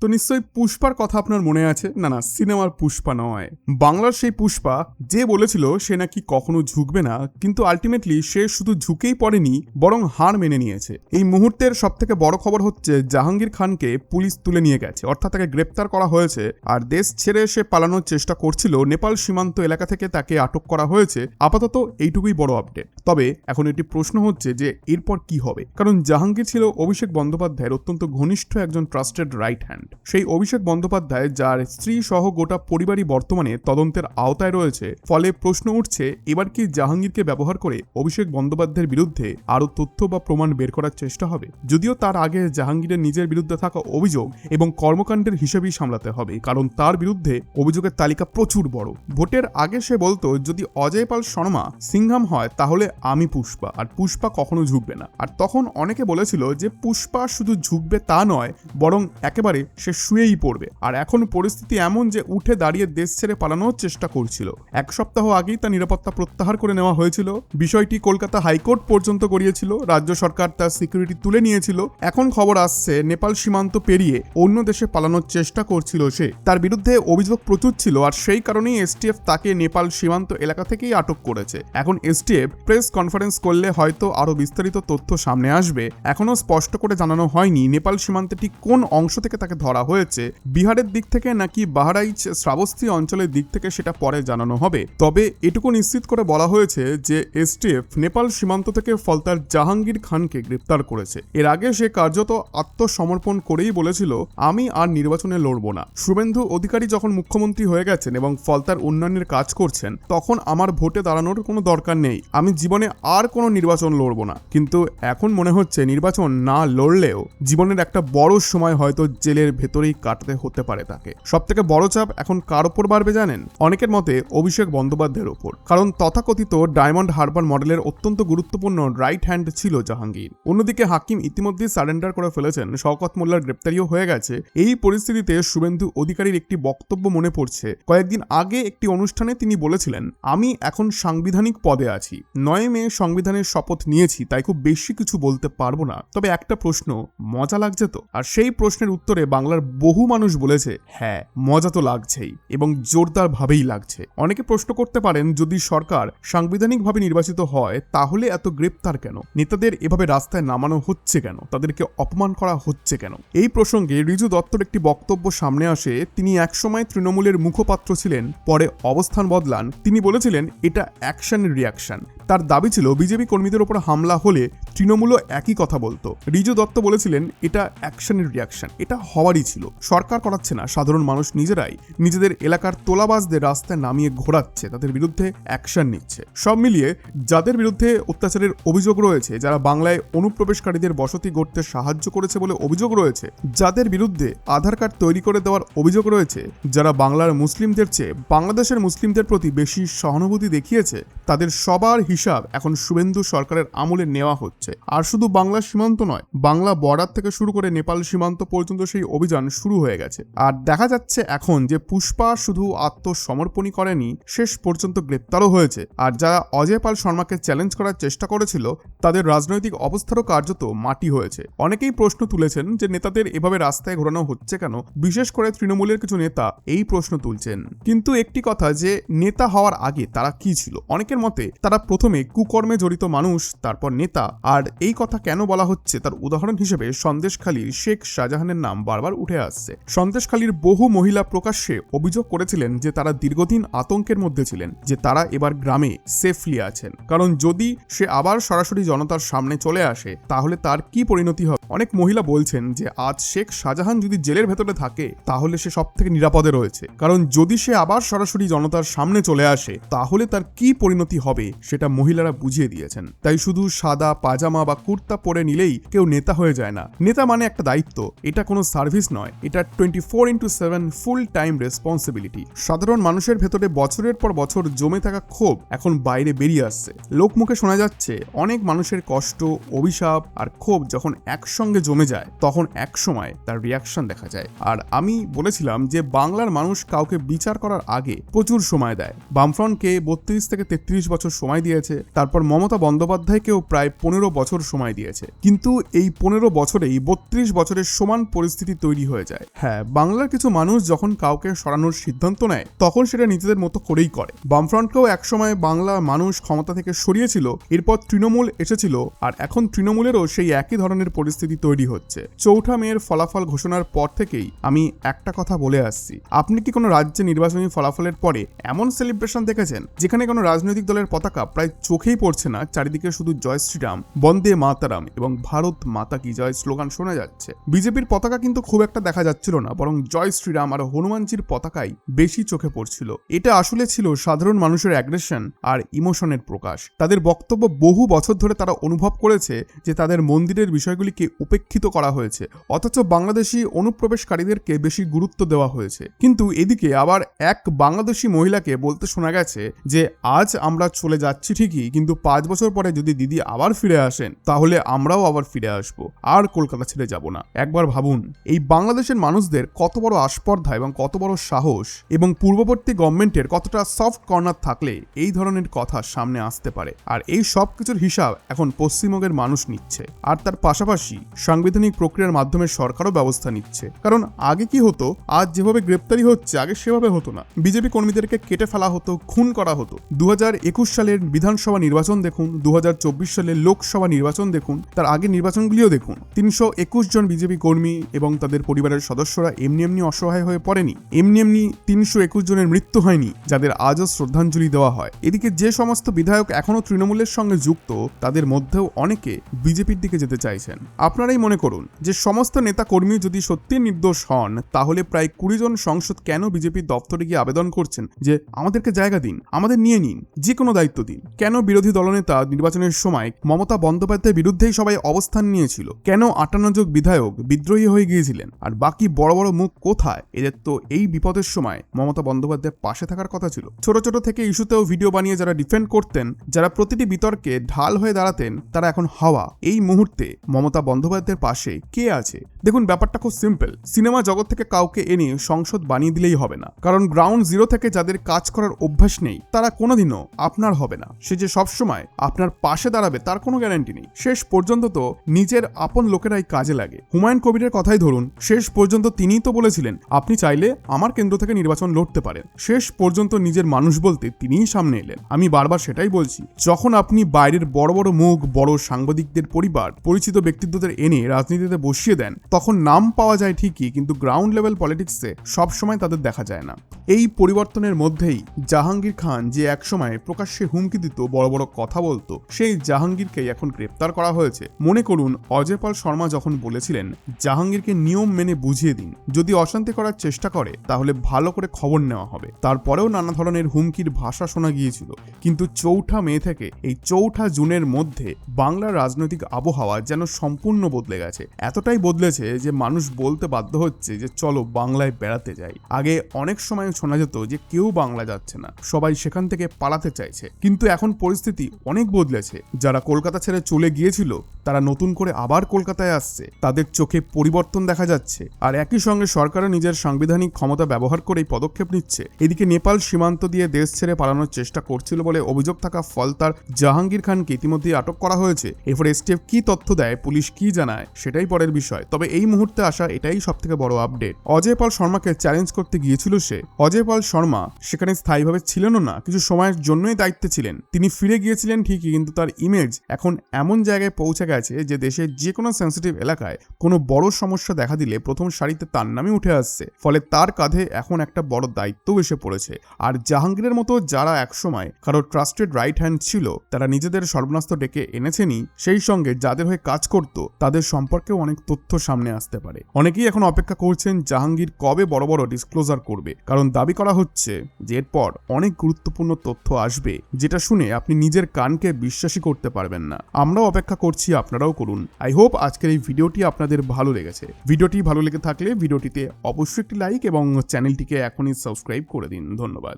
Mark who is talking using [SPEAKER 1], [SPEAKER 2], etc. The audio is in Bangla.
[SPEAKER 1] তো নিশ্চয়ই পুষ্পার কথা আপনার মনে আছে। না, সিনেমার পুষ্পা নয়, বাংলার সেই পুষ্পা যে বলেছিল সে নাকি কখনো ঝুঁকবে না, কিন্তু আলটিমেটলি সে শুধু ঝুঁকেই পড়েনি, বরং হার মেনে নিয়েছে। এই মুহূর্তের সব থেকে বড় খবর হচ্ছে জাহাঙ্গীর খানকে পুলিশ তুলে নিয়ে গেছে, অর্থাৎ তাকে গ্রেপ্তার করা হয়েছে। আর দেশ ছেড়ে সে পালানোর চেষ্টা করছিল, নেপাল সীমান্ত এলাকা থেকে তাকে আটক করা হয়েছে। আপাতত এইটুকুই বড় আপডেট। তবে এখন একটি প্রশ্ন হচ্ছে যে এরপর কি হবে, কারণ জাহাঙ্গীর ছিল অভিষেক বন্দ্যোপাধ্যায়ের অত্যন্ত ঘনিষ্ঠ একজন ট্রাস্টেড রাইট হ্যান্ড। সেই অভিষেক বন্দ্যোপাধ্যায়, যার স্ত্রী সহ গোটা পরিবারই বর্তমানে তদন্তের আওতায় রয়েছে, ফলে প্রশ্ন উঠছে এবার কি জাহাঙ্গীরকে ব্যবহার করে অভিষেক বন্দ্যোপাধ্যায়ের বিরুদ্ধে আরো তথ্য বা প্রমাণ বের করার চেষ্টা হবে। যদিও তার আগে জাহাঙ্গীরের নিজের বিরুদ্ধে থাকা অভিযোগ এবং কর্মকাণ্ডের হিসেবেই সামলাতে হবে, কারণ তার বিরুদ্ধে অভিযোগের তালিকা প্রচুর বড়। ভোটের আগে সে বলতো যদি অজয় পাল শর্মা সিংহাম হয় তাহলে আমি পুষ্পা, আর পুষ্পা কখনো ঝুঁকবে না। আর তখন অনেকে বলেছিল যে পুষ্পা শুধু ঝুঁকবে তা নয়, বরং একেবারে সে শুয়েই পড়বে। আর এখন পরিস্থিতি এমন যে উঠে দাঁড়িয়ে দেশ ছেড়ে পালানোর চেষ্টা করছিল। এক সপ্তাহ আগেই তার নিরাপত্তা প্রত্যাহার করে নেওয়া হয়েছিল। বিষয়টি কলকাতা হাইকোর্ট পর্যন্ত গড়িয়েছিল, রাজ্য সরকার তার সিকিউরিটি তুলে নিয়েছিল। এখন খবর আসছে নেপাল সীমান্ত পেরিয়ে অন্য দেশে পালানোর চেষ্টা করছিল সে। তার বিরুদ্ধে অভিযোগ প্রচুর ছিল, আর সেই কারণেই এসটিএফ তাকে নেপাল সীমান্ত এলাকা থেকেই আটক করেছে। এখন এসটিএফ প্রেস কনফারেন্স করলে হয়তো আরো বিস্তারিত তথ্য সামনে আসবে। এখনো স্পষ্ট করে জানানো হয়নি নেপাল সীমান্তে ঠিক কোন অংশ থেকে তাকে ধরা হয়েছে, বিহারের দিক থেকে নাকি বাহারাইচ শ্রাবস্তি অঞ্চলের দিক থেকে, সেটা পরে জানানো হবে। তবে এটুকু নিশ্চিত করে বলা হয়েছে যে এসটিএফ নেপাল সীমান্ত থেকে ফলতার জাহাঙ্গীর খানকে গ্রেপ্তার করেছে। এর আগে সে কার্যত আত্মসমর্পণ করেই বলেছিল আমি আর নির্বাচনে লড়ব না। শুভেন্দু অধিকারী যখন মুখ্যমন্ত্রী হয়ে গেছেন এবং ফলতার উন্নয়নের কাজ করছেন, তখন আমার ভোটে দাঁড়ানোর কোনো দরকার নেই, আমি জীবনে আর কোনো নির্বাচন লড়ব না। কিন্তু এখন মনে হচ্ছে নির্বাচন না লড়লেও জীবনের একটা বড় সময় হয়তো জেলের ভেতরেই কাটতে হতে পারে তাকে। সব থেকে বড় চাপ এখন কার ওপর বাড়বে জানেন? অনেকের মতে অভিষেক বন্দ্যোপাধ্যায়ের ওপর, কারণ তথাকথিত ডায়মন্ড হারবার মডেলের অত্যন্ত গুরুত্বপূর্ণ রাইট হ্যান্ড ছিল জাহাঙ্গীর। অন্যদিকে হাকিম ইতিমধ্যেই সারেন্ডার করে ফেলেছেন, শওকত মোল্লার গ্রেপ্তারিও হয়ে গেছে। এই পরিস্থিতিতে শুভেন্দু অধিকারীর একটি বক্তব্য মনে পড়ছে। কয়েকদিন আগে একটি অনুষ্ঠানে তিনি বলেছিলেন, আমি এখন সাংবিধানিক পদে আছি, 9 মে সংবিধানের শপথ নিয়েছি, তাই খুব বেশি কিছু বলতে পারবো না। তবে একটা প্রশ্ন, মজা লাগছে তো? আর সেই প্রশ্নের উত্তরে বাংলার বহু মানুষ বলেছে হ্যাঁ, মজা তো লাগছেই, এবং জোরদার ভাবেই লাগছে। অনেকে প্রশ্ন করতে পারেন, যদি সরকার সাংবিধানিকভাবে নির্বাচিত হয় তাহলে এত গ্রেপ্তার কেন? নেতাদের এভাবে রাস্তায় নামানো হচ্ছে কেন? তাদেরকে অপমান করা হচ্ছে কেন? এই প্রসঙ্গে ঋজু দত্তর একটি বক্তব্য সামনে আসে। তিনি একসময় তৃণমূলের মুখপাত্র ছিলেন, পরে অবস্থান বদলান। তিনি বলেছিলেন এটা অ্যাকশন রিয়াকশন। তার দাবি ছিল বিজেপি কর্মীদের উপর হামলা হলে তৃণমূলও একই কথা বলতো। ঋজু দত্ত বলেছিলেন এটা অ্যাকশনের রিয়াকশন, এটা হওয়ারই ছিল। সরকার করাচ্ছে না, সাধারণ মানুষ নিজেরাই নিজেদের এলাকার তোলাবাজদের রাস্তায় নামিয়ে ঘোরাচ্ছে, তাদের বিরুদ্ধে অ্যাকশন নিচ্ছে। সব মিলিয়ে যাদের বিরুদ্ধে অত্যাচারের অভিযোগ রয়েছে, যারা বাংলায় অনুপ্রবেশকারীদের বসতি গড়তে সাহায্য করেছে বলে অভিযোগ রয়েছে, যাদের বিরুদ্ধে আধার কার্ড তৈরি করে দেওয়ার অভিযোগ রয়েছে, যারা বাংলার মুসলিমদের চেয়ে বাংলাদেশের মুসলিমদের প্রতি বেশি সহানুভূতি দেখিয়েছে, তাদের সবার হিসাব এখন শুভেন্দু সরকারের আমলে নেওয়া হচ্ছে। আর শুধু বাংলা সীমান্ত নয়, বাংলা বর্ডার থেকে শুরু করে নেপাল সীমান্ত পর্যন্ত সেই অভিযান শুরু হয়ে গেছে। আর দেখা যাচ্ছে এখন যে পুষ্পা শুধু আত্মসমর্পণই করেনি, শেষ পর্যন্ত গ্রেপ্তারও হয়েছে। আর যারা অজয় পাল শর্মাকে চ্যালেঞ্জ করার চেষ্টা করেছিল, তাদের রাজনৈতিক অবস্থারও কার্যত মাটি হয়েছে। অনেকেই প্রশ্ন তুলেছেন যে নেতাদের এভাবে রাস্তায় ঘোরানো হচ্ছে কেন? বিশেষ করে তৃণমূলের কিছু নেতা এই প্রশ্ন তুলছেন। কিন্তু একটি কথা, যে নেতা হওয়ার আগে তারা কি ছিল? অনেকের মতে তারা প্রথমে কুকর্মে জড়িত মানুষ, তারপর নেতা। আর এই কথা কেন বলা হচ্ছে তার উদাহরণ হিসেবে সন্দেশখালীর শেখ শাহজাহানের নাম বারবার উঠে আসছে। সন্দেশখালীর বহু মহিলা প্রকাশ্যে অভিযোগ করেছিলেন যে তারা দীর্ঘদিন আতঙ্কের মধ্যে ছিলেন, যে তারা এবার গ্রামে সেফলি আছেন, কারণ যদি সে আবার সরাসরি জনতার সামনে চলে আসে তাহলে তার কি পরিণতি হবে। অনেক মহিলা বলছেন যে আজ শেখ শাহজাহান যদি জেলের ভেতরে থাকে তাহলে সে সব থেকে নিরাপদে রয়েছে, কারণ যদি সে আবার সরাসরি জনতার সামনে চলে আসে তাহলে তার কি পরিণতি হবে সেটা মহিলারা বুঝিয়ে দিয়েছেন। তাই শুধু সাদা পাজামা বা কুর্তা পরে নিলেই কেউ নেতা হয়ে যায় না। নেতা মানে একটা দায়িত্ব, এটা কোনো সার্ভিস নয়, এটা 24/7 ফুল টাইম রেসপন্সিবিলিটি। সাধারণ মানুষের ভেতরে বছরের পর বছর জমে থাকা ক্ষোভ এখন বাইরে বেরিয়ে আসছে। লোকমুখে শোনা যাচ্ছে অনেক মানুষের কষ্ট, অভিশাপ আর ক্ষোভ যখন একসঙ্গে জমে যায় তখন একসময় তার রিয়াকশন দেখা যায়। আর আমি বলেছিলাম যে বাংলার মানুষ কাউকে বিচার করার আগে প্রচুর সময় দেয়। বামফ্রন্টকে 32 থেকে 33 বছর সময় দিয়েছে দিয়েছে, তারপর মমতা বন্দ্যোপাধ্যায়কেও প্রায় 15 বছর সময় দিয়েছে। কিন্তু এই 15 বছরেই 32 বছরের সমান পরিস্থিতি তৈরি হয়ে যায়। হ্যাঁ, বাংলার কিছু মানুষ যখন কাউকে সরানোর সিদ্ধান্ত নেয় তখন সেটা নিজেদের মতো করেই করে। বামফ্রন্টকেও একসময় বাংলা মানুষ ক্ষমতা থেকে সরিয়েছিল, এরপর তৃণমূল এসেছিল, আর এখন তৃণমূলেরও সেই একই ধরনের পরিস্থিতি তৈরি হচ্ছে। চৌঠা মেয়ের ফলাফল ঘোষণার পর থেকেই আমি একটা কথা বলে আসছি, আপনি কি কোনো রাজ্যে নির্বাচনী ফলাফলের পরে এমন সেলিব্রেশন দেখেছেন যেখানে কোনো রাজনৈতিক দলের পতাকা প্রায় চোখেই পড়ছে না, চারিদিকে শুধু জয় শ্রীরাম, বন্দে মাতারাম এবং ভারত মাতা কি জয় স্লোগান শোনা যাচ্ছে? বিজেপির পতাকা কিন্তু খুব একটা দেখা যাচ্ছিল না, বরং জয় শ্রীরাম আর হনুমানজির পতাকাই বেশি চোখে পড়ছিল। এটা আসলে ছিল সাধারণ মানুষের অ্যাগ্রেশন আর ইমোশনের প্রকাশ। তাদের বক্তব্য বহু বছর ধরে তারা অনুভব করেছে যে তাদের মন্দিরের বিষয়গুলিকে উপেক্ষিত করা হয়েছে, অথচ বাংলাদেশি অনুপ্রবেশকারীদেরকে বেশি গুরুত্ব দেওয়া হয়েছে। কিন্তু এদিকে আবার এক বাংলাদেশি মহিলাকে বলতে শোনা গেছে যে আজ আমরা চলে যাচ্ছি ঠিকই, কিন্তু 5 বছর পরে যদি দিদি আবার ফিরে আসেন তাহলে আমরাও আবার ফিরে আসবো, আর কলকাতা ছেড়ে যাব না। একবার ভাবুন, এই বাংলাদেশের মানুষদের কত বড় আস্পর্ধা এবং কত বড় সাহস, এবং পূর্ববর্তী গভর্নমেন্টের কতটা সফট কর্নার থাকলে এই ধরনের কথা সামনে আসতে পারে। আর এই সব কিছুর হিসাব এখন পশ্চিমবঙ্গের মানুষ নিচ্ছে, আর তার পাশাপাশি সাংবিধানিক প্রক্রিয়ার মাধ্যমে সরকারও ব্যবস্থা নিচ্ছে। কারণ আগে কি হতো, আজ যেভাবে গ্রেপ্তারি হচ্ছে আগে সেভাবে হতো না। বিজেপি কর্মীদেরকে কেটে ফেলা হতো, খুন করা হতো। 2021 সালের বিধানসভা নির্বাচন দেখুন, 2024 সালের লোকসভা নির্বাচন দেখুন, তার আগের নির্বাচনগুলিও দেখুন। 321 জন বিজেপি কর্মী এবং তাদের পরিবারের সদস্যরা এমনি এমনি অসহায় হয়ে পড়েনি, এমনি এমনি 321 জনের মৃত্যু হয়নি যাদের আজও শ্রদ্ধাঞ্জলি দেওয়া হয়। এদিকে যে সমস্ত বিধায়ক এখনো তৃণমূলের সঙ্গে যুক্ত তাদের মধ্যেও অনেকে বিজেপির দিকে যেতে চাইছেন। আপনারাই মনে করুন যে সমস্ত নেতা কর্মী যদি সত্যি নির্দোষ হন তাহলে প্রায় 20 জন সংসদ কেন বিজেপির দপ্তরে গিয়ে আবেদন করছেন যে আমাদেরকে জায়গা দিন, আমাদের নিয়ে নিন, যে কোনো দায়িত্ব দিন? কেন বিরোধী দলনেতা নির্বাচনের সময় মমতা বন্দ্যোপাধ্যায়ের বিরুদ্ধেই সবাই অবস্থান নিয়েছিল? কেন 58 জন বিধায়ক বিদ্রোহী হয়ে গিয়েছিলেন? আর বাকি বড় বড় মুখ কোথায়? এদের তো এই বিপদের সময় মমতা বন্দ্যোপাধ্যায়ের পাশে থাকার কথা ছিল। ছোট ছোট থেকে ইস্যুতেও ভিডিও বানিয়ে যারা ডিফেন্ড করতেন, যারা প্রতিটি বিতর্কে ঢাল হয়ে দাঁড়াতেন, তারা এখন হাওয়া। এই মুহূর্তে মমতা বন্দ্যোপাধ্যায়ের পাশে কে আছে? দেখুন, ব্যাপারটা খুব সিম্পল। সিনেমা জগৎ থেকে কাউকে এনে সংসদ বানিয়ে দিলেই হবে না, কারণ গ্রাউন্ড জিরো থেকে যাদের কাজ করার অভ্যাস নেই তারা কোনোদিনও আপনার হবে না। সে যে সবসময় আপনার পাশে দাঁড়াবে তার কোনো গ্যারান্টি নেই। শেষ পর্যন্ত তো নিজের আপন লোকেরাই কাজে লাগে। হুমায়ুন কবিরের কথাই ধরুন, শেষ পর্যন্ত তিনিই তো বলেছিলেন আপনি চাইলে আমার কেন্দ্র থেকে নির্বাচন লড়তে পারেন। শেষ পর্যন্ত নিজের মানুষ বলতে তিনিই সামনে এলেন। আমি বারবার সেটাই বলছি, যখন আপনি বাইরের বড় বড় মুখ, বড় সাংবাদিকদের পরিবার, পরিচিত ব্যক্তিত্বদের এনে রাজনীতিতে বসিয়ে দেন, তখন নাম পাওয়া যায় ঠিকই, কিন্তু গ্রাউন্ড লেভেল পলিটিক্সে সবসময় তাদের দেখা যায় না। এই পরিবর্তনের মধ্যেই জাহাঙ্গীর খান, যে একসময় প্রকাশ্যে হুমকি দিত, বড় বড় কথা বলতো, সেই জাহাঙ্গীরকেই এখন গ্রেপ্তার করা হয়েছে। মনে করুন, অজয় পাল শর্মা যখন বলেছিলেন জাহাঙ্গীরকে নিয়ম মেনে বুঝিয়ে দিন, যদি অশান্তি করার চেষ্টা করে তাহলে ভালো করে খবর নেওয়া হবে। তারপরেও নানা ধরনের হুমকির ভাষা শোনা গিয়েছিল। কিন্তু 4 মে থেকে এই 4 জুনের মধ্যে বাংলার রাজনৈতিক আবহাওয়া যেন সম্পূর্ণ বদলে গেছে। এতটাই বদলেছে যে মানুষ বলতে বাধ্য হচ্ছে যে চলো বাংলায় বেড়াতে যাই। আগে অনেক সময় শোনা যেত যে কেউ বাংলা যাচ্ছে না, সবাই সেখান থেকে পালাতে চাইছে, কিন্তু এখন পরিস্থিতি অনেক বদলেছে। যারা কলকাতা ছেড়ে চলে গিয়েছিল তারা নতুন করে আবার কলকাতায় আসছে, তাদের চোখে পরিবর্তন দেখা যাচ্ছে। আর একই সঙ্গে সরকারও নিজের সাংবিধানিক ক্ষমতা ব্যবহার করেই পদক্ষেপ নিচ্ছে। এদিকে নেপাল সীমান্ত দিয়ে দেশ ছেড়ে পালানোর চেষ্টা করছিল বলে অভিযোগ থাকা ফলতার জাহাঙ্গীর খানকে ইতিমধ্যেই আটক করা হয়েছে। এরপর এসটিএফ কি তথ্য দেয়, পুলিশ কি জানায়, সেটাই পরের বিষয়। তবে এই মুহূর্তে আসা এটাই সবথেকে বড় আপডেট। অজয় পাল শর্মাকে চ্যালেঞ্জ করতে গিয়েছিল সে। অজয় পাল শর্মা সেখানে স্থায়ীভাবে ছিলেনও না, কিছু সময়ের জন্যই দায়িত্বে ছিলেন। তিনি ফিরে গিয়েছিলেন ঠিকই, কিন্তু তার ইমেজ এখন এমন জায়গায় পৌঁছে গেছে যে দেশের যে কোনো সেন্সিটিভ এলাকায় কোনো বড় সমস্যা দেখা দিলে প্রথম সারিতে তার নামই উঠে আসছে। ফলে তার কাঁধে এখন একটা বড় দায়িত্ব এসে পড়েছে। আর জাহাঙ্গীরের মতো যারা একসময় কারো ট্রাস্টেড রাইট হ্যান্ড ছিল, তারা নিজেদের সর্বনাস্ত ডেকে এনেছেনই, সেই সঙ্গে যাদের হয়ে কাজ করত তাদের সম্পর্কেও অনেক তথ্য সামনে আসতে পারে। অনেকেই এখন অপেক্ষা করছেন জাহাঙ্গীর কবে বড় বড় ডিসক্লোজার করবে, কারণ দাবি করা হচ্ছে যে এরপর অনেক গুরুত্বপূর্ণ তথ্য আসবে, যেটা শুনে আপনি নিজের কানকে বিশ্বাসই করতে পারবেন না। আমরাও অপেক্ষা করছি, আপনারাও করুন। আই হোপ আজকের এই ভিডিওটি আপনাদের ভালো লেগেছে। ভিডিওটি ভালো লেগে থাকলে ভিডিওটিতে অবশ্যই একটি লাইক এবং চ্যানেলটিকে এখনই সাবস্ক্রাইব করে দিন। ধন্যবাদ।